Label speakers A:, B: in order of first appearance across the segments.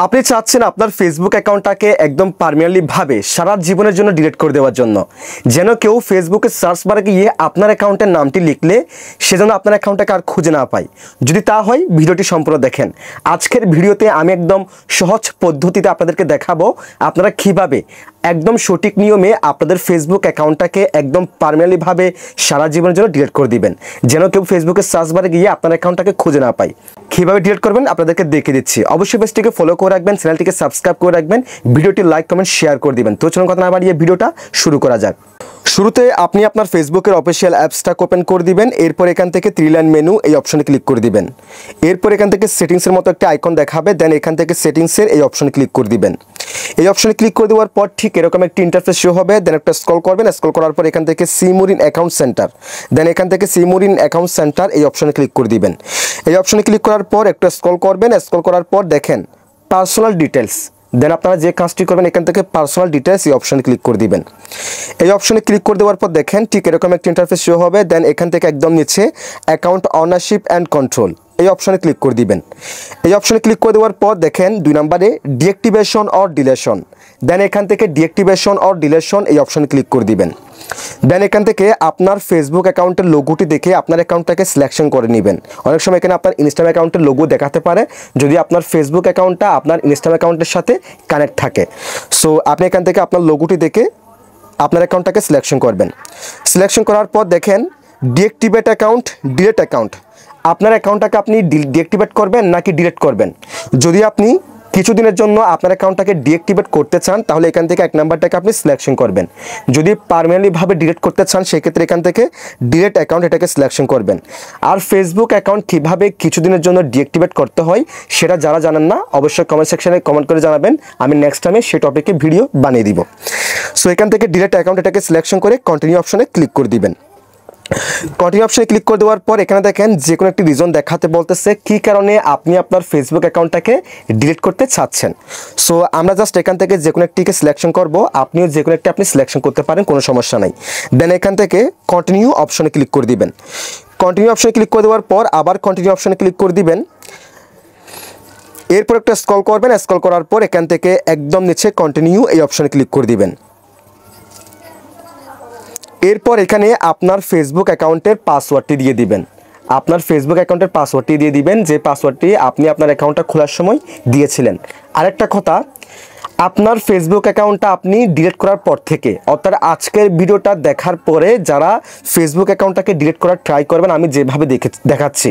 A: আপনি চাচ্ছেন আপনার ফেসবুক অ্যাকাউন্টটাকে একদম পার্মানেন্টলি ভাবে সারা জীবনের জন্য ডিলিট করে দেওয়ার জন্য, যেন কেউ ফেসবুকে সার্চ বারে গিয়ে আপনার অ্যাকাউন্টের নামটি লিখলে সে যেন আপনার অ্যাকাউন্টটাকে আর খুঁজে না পায়। যদি তা হয় ভিডিওটি সম্পূর্ণ দেখেন। আজকের ভিডিওতে আমি একদম সহজ পদ্ধতিতে আপনাদেরকে দেখাবো আপনারা কীভাবে একদম সঠিক নিয়মে আপনাদের ফেসবুক অ্যাকাউন্টটাকে একদম পার্মানেন্টলি ভাবে সারা জীবনের জন্য ডিলিট করে দিবেন, যেন কেউ ফেসবুকে সার্চ বারে গিয়ে আপনার অ্যাকাউন্টটাকে খুঁজে না পায়। কীভাবে ডিলিট করবেন আপনাদেরকে দেখিয়ে দিচ্ছি। অবশ্যই পেজটিকে ফলো করে রাখবেন, চ্যানেলটিকে সাবস্ক্রাইব করে রাখবেন, ভিডিওটি লাইক কমেন্ট শেয়ার করে দিবেন। তো চলুন কথা না বাড়িয়ে ভিডিওটা শুরু করা যাক। শুরুতে আপনি আপনার ফেসবুকের অফিসিয়াল অ্যাপসটাকে ওপেন করে দিবেন। এরপর এখান থেকে 3 লাইন মেনু এই অপশনে ক্লিক করে দিবেন। এরপর এখান থেকে সেটিংসের মতো একটা আইকন দেখাবে, দেন এখান থেকে সেটিংসের এই অপশনে ক্লিক করে দিবেন। এই অপশনে ক্লিক করে দেওয়ার পর ঠিক এরকম একটি ইন্টারফেস শো হবে। দেন একটা স্ক্রল করবেন, স্ক্রল করার পর এখান থেকে see more in account centre, then এখান থেকে see more in account centre এই অপশনে ক্লিক করে দিবেন। এই অপশনে ক্লিক করার পর একটু স্ক্রল করবেন, স্ক্রল করার পর দেখেন পার্সোনাল ডিটেলস, দেন আপনারা যে কাজটি করবেন এখান থেকে পার্সোনাল ডিটেলস এই অপশনে ক্লিক করে দিবেন। এই অপশনে ক্লিক করে দেওয়ার পর দেখেন ঠিক এরকম একটা ইন্টারফেস শো হবে। দেন এখান থেকে একদম নিচে অ্যাকাউন্ট অনারশিপ অ্যান্ড কন্ট্রোল এই অপশনে ক্লিক করে দিবেন। এই অপশনে ক্লিক করে দেওয়ার পর দেখেন 2 নম্বরে ডিঅ্যাক্টিভেশন অর ডিলেশন, দেন এখান থেকে ডিঅ্যাক্টিভেশন অর ডিলেশন এই অপশনে ক্লিক করে দিবেন। দেন এখান থেকে আপনার ফেসবুক অ্যাকাউন্টের লোগোটি দেখে আপনার অ্যাকাউন্টটাকে সিলেকশন করে নেবেন। অনেক সময় এখানে আপনার ইনস্টাগ্রাম অ্যাকাউন্টের লোগো দেখাতে পারে যদি আপনার ফেসবুক অ্যাকাউন্টটা আপনার ইনস্টাগ্রাম অ্যাকাউন্টের সাথে কানেক্ট থাকে। সো আপনি এখান থেকে আপনার লোগোটি দেখে আপনার অ্যাকাউন্টটাকে সিলেকশন করবেন। সিলেকশন করার পর দেখেন ডিঅ্যাক্টিভেট অ্যাকাউন্ট, ডিলিট অ্যাকাউন্ট, আপনার অ্যাকাউন্টটাকে আপনি ডিঅ্যাক্টিভেট করবেন নাকি ডিলিট করবেন। যদি আপনি কিছুদিনের জন্য আপনার অ্যাকাউন্টটাকে ডিঅ্যাক্টিভেট করতে চান তাহলে এখান থেকে 1 নাম্বারটাকে আপনি সিলেকশন করবেন। যদি পার্মানেন্টলিভাবে ডিলিট করতে চান সেক্ষেত্রে এখান থেকে ডিলিট অ্যাকাউন্ট এটাকে সিলেকশন করবেন। আর ফেসবুক অ্যাকাউন্ট কীভাবে কিছুদিনের জন্য ডিঅ্যাক্টিভেট করতে হয় সেটা যারা জানেন না অবশ্যই কমেন্ট সেকশনে কমেন্ট করে জানাবেন, আমি নেক্সট টাইমে সেই টপিকে ভিডিও বানিয়ে দিব। সো এখান থেকে ডিলিট অ্যাকাউন্ট এটাকে সিলেকশন করে কন্টিনিউ অপশনে ক্লিক করে দিবেন। কন্টিনিউ অপশনে ক্লিক করে দেওয়ার পর এখানে দেখেন যে কোনো একটি রিজন দেখাতে বলতেছে কী কারণে আপনি আপনার ফেসবুক অ্যাকাউন্টটাকে ডিলিট করতে চাচ্ছেন। সো আমরা জাস্ট এখান থেকে যে কোনো একটিকে সিলেকশন করব, আপনিও যে কোনো একটি আপনি সিলেকশন করতে পারেন, কোনো সমস্যা নাই। দেন এখান থেকে কন্টিনিউ অপশনে ক্লিক করে দিবেন। কন্টিনিউ অপশনে ক্লিক করে দেওয়ার পর আবার কন্টিনিউ অপশনে ক্লিক করে দিবেন। এরপর একটা স্ক্রল করবেন, স্ক্রল করার পর এখান থেকে একদম নিচে কন্টিনিউ এই অপশনে ক্লিক করে দিবেন। এরপর এখানে আপনার ফেসবুক অ্যাকাউন্টের পাসওয়ার্ডটি দিয়ে দিবেন। আপনার ফেসবুক অ্যাকাউন্টের পাসওয়ার্ডটি দিয়ে দিবেন, যে পাসওয়ার্ডটি আপনি আপনার অ্যাকাউন্টটা খোলার সময় দিয়েছিলেন। আরেকটা কথা, আপনার ফেসবুক অ্যাকাউন্টটা আপনি ডিলিট করার পর থেকে, অর্থাৎ আজকের ভিডিওটা দেখার পরে যারা ফেসবুক অ্যাকাউন্টটাকে ডিলিট করার ট্রাই করবেন আমি যেভাবে দেখাচ্ছি,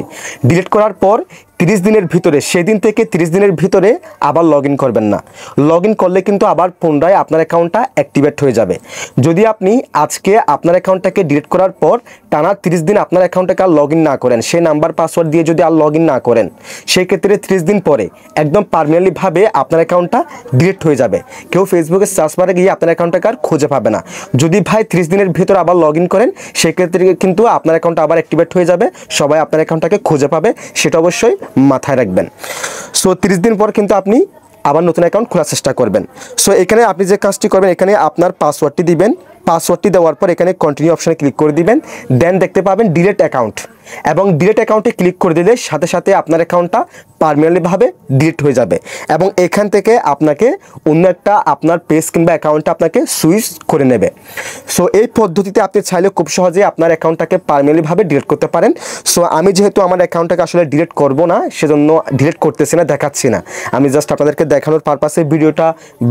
A: ডিলিট করার পর 30 দিনের ভিতরে, সেদিন থেকে 30 দিনের ভিতরে আবার লগ ইন করবেন না। লগ ইন করলে কিন্তু আবার পুনরায় আপনার অ্যাকাউন্টটা অ্যাক্টিভেট হয়ে যাবে। যদি আপনি আজকে আপনার অ্যাকাউন্টটাকে ডিলিট করার পর টানা 30 দিন আপনার অ্যাকাউন্টটাকে আর লগ ইন না করেন, সেই নাম্বার পাসওয়ার্ড দিয়ে যদি আর লগ ইন না করেন, সেই ক্ষেত্রে 30 দিন পরে একদম পার্মানেন্টলিভাবে আপনার অ্যাকাউন্টটা ডিলিট হয়ে যাবে। কেউ ফেসবুকে সার্চ বারে গিয়ে আপনার অ্যাকাউন্টটাকে আর খুঁজে পাবে না। যদি ভাই 30 দিনের ভিতরে আবার লগ ইন করেন সেক্ষেত্রে কিন্তু আপনার অ্যাকাউন্টটা আবার অ্যাক্টিভেট হয়ে যাবে, সবাই আপনার অ্যাকাউন্টটাকে খুঁজে পাবে, সেটা অবশ্যই মাথায় রাখবেন। সো 30 দিন পর কিন্তু আপনি আবার নতুন অ্যাকাউন্ট খোলার চেষ্টা করবেন। সো এখানে আপনি যে কাজটি করবেন এখানে আপনার পাসওয়ার্ডটি দিবেন। পাসওয়ার্ডটি দেওয়ার পর এখানে কন্টিনিউ অপশনে ক্লিক করে দিবেন। দেন দেখতে পাবেন ডিলিট অ্যাকাউন্ট, এবং ডিলিট অ্যাকাউন্টে ক্লিক করে দিলে সাথে সাথে আপনার অ্যাকাউন্টটা পার্মানেন্টলিভাবে ডিলিট হয়ে যাবে, এবং এখান থেকে আপনাকে অন্য একটা আপনার পেজ কিংবা অ্যাকাউন্টটা আপনাকে সুইচ করে নেবে। সো এই পদ্ধতিতে আপনি চাইলে খুব সহজে আপনার অ্যাকাউন্টটাকে পার্মানেন্টলিভাবে ডিলিট করতে পারেন। সো আমি যেহেতু আমার অ্যাকাউন্টটাকে আসলে ডিলিট করব না সেজন্য ডিলিট করতেছি না, দেখাচ্ছি না, আমি জাস্ট আপনাদেরকে দেখানোর পারপাসে, ভিডিওটা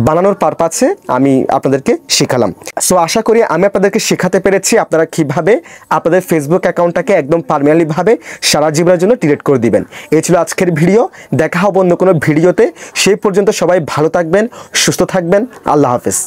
A: বানানোর পারপাসে আমি আপনাদেরকে শেখালাম। সো আশা করি আমি আপনাদেরকে শেখাতে পেরেছি আপনারা কীভাবে আপনাদের ফেসবুক অ্যাকাউন্টটাকে একদম পার্মানেন্টলিভাবে সারা জীবনের জন্য ডিলিট করে দিবেন। এই ছিল আজকের ভিডিও, দেখা হবে অন্য কোনো ভিডিওতে। সেই পর্যন্ত সবাই ভালো থাকবেন, সুস্থ থাকবেন, আল্লাহ হাফেজ।